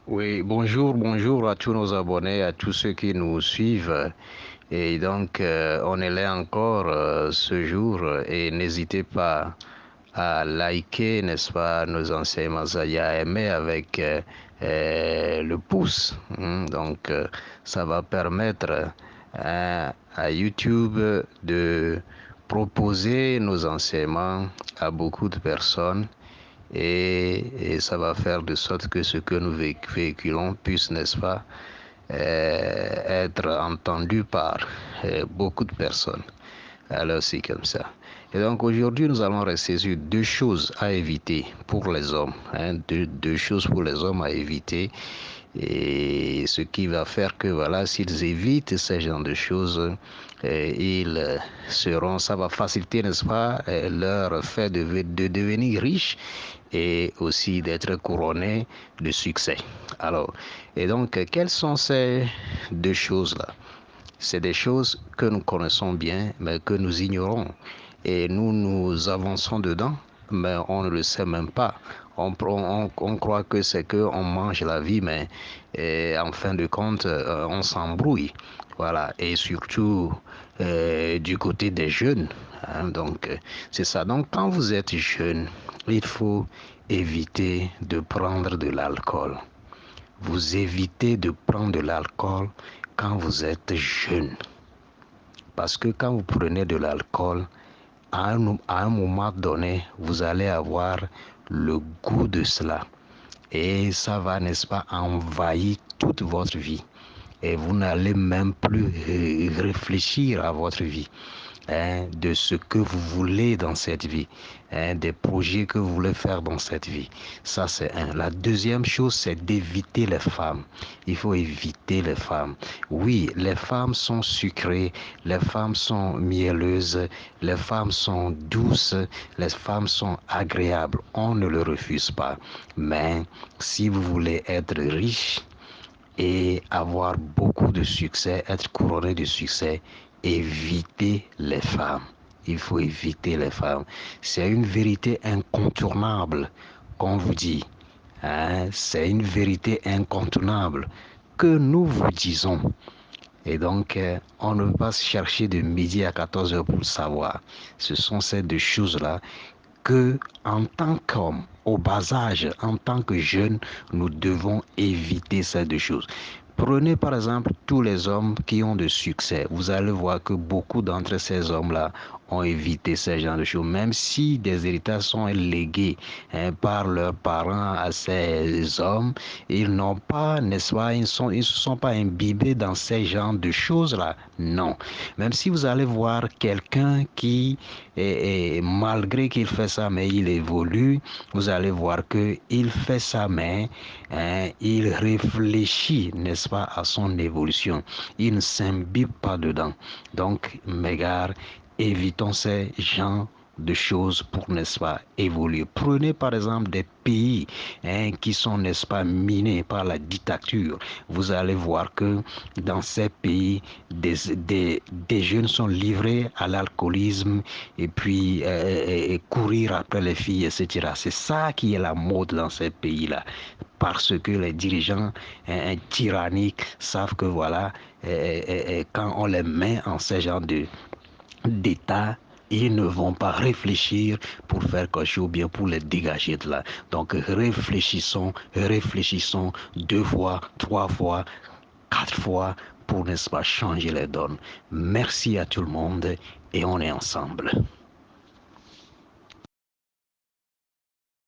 Oui, bonjour à tous nos abonnés, à tous ceux qui nous suivent. Et donc, on est là encore ce jour et n'hésitez pas à liker, n'est-ce pas, nos enseignements et à aimer avec le pouce. Donc, ça va permettre à YouTube de proposer nos enseignements à beaucoup de personnes et ça va faire de sorte que ce que nous véhiculons puisse, n'est-ce pas, être entendu par beaucoup de personnes. Alors c'est comme ça. Et donc aujourd'hui, nous allons rester sur deux choses à éviter pour les hommes. Deux choses pour les hommes à éviter. Et ce qui va faire que, voilà, s'ils évitent ce genre de choses, ils seront, ça va faciliter, n'est-ce pas, leur fait de devenir riches et aussi d'être couronnés de succès. Alors, et donc, quelles sont ces deux choses-là? C'est des choses que nous connaissons bien, mais que nous ignorons. Et nous avançons dedans, mais on ne le sait même pas. On croit que c'est qu'on mange la vie, mais en fin de compte, on s'embrouille. Voilà. Et surtout du côté des jeunes. Donc, c'est ça. Donc, quand vous êtes jeune, il faut éviter de prendre de l'alcool. Vous évitez de prendre de l'alcool quand vous êtes jeune. Parce que quand vous prenez de l'alcool, à un moment donné, vous allez avoir le goût de cela. Et ça va, n'est-ce pas, envahir toute votre vie. Et vous n'allez même plus réfléchir à votre vie, de ce que vous voulez dans cette vie, des projets que vous voulez faire dans cette vie. Ça, c'est un. La deuxième chose, c'est d'éviter les femmes. Il faut éviter les femmes. Oui, les femmes sont sucrées, les femmes sont mielleuses, les femmes sont douces, les femmes sont agréables. On ne le refuse pas. Mais si vous voulez être riche, et avoir beaucoup de succès, être couronné de succès, éviter les femmes. Il faut éviter les femmes. C'est une vérité incontournable qu'on vous dit. C'est une vérité incontournable que nous vous disons. Et donc, on ne peut pas chercher de midi à 14 heures pour le savoir. Ce sont ces deux choses-là que, en tant qu'homme, au bas âge, en tant que jeune, nous devons éviter ces deux choses. Prenez par exemple tous les hommes qui ont de succès. Vous allez voir que beaucoup d'entre ces hommes-là ont évité ce genre de choses, même si des héritages sont légués par leurs parents à ces hommes, ils n'ont pas, n'est-ce pas, ils ne se sont pas imbibés dans ces genres de choses-là. Non. Même si vous allez voir quelqu'un qui, malgré qu'il fait ça, mais il évolue, vous allez voir que il fait ça, mais il réfléchit, n'est-ce pas, à son évolution. Il ne s'imbibe pas dedans. Donc, mes gars, évitons ces gens de choses pour, n'est-ce pas, évoluer. Prenez par exemple des pays qui sont, n'est-ce pas, minés par la dictature. Vous allez voir que dans ces pays, des jeunes sont livrés à l'alcoolisme et puis et courir après les filles, etc. C'est ça qui est la mode dans ces pays-là. Parce que les dirigeants tyranniques savent que voilà, quand on les met en ce genre d'état, ils ne vont pas réfléchir pour faire quelque chose ou bien pour les dégager de là. Donc réfléchissons deux fois, trois fois, quatre fois pour, n'est-ce pas, changer les donnes. Merci à tout le monde et on est ensemble.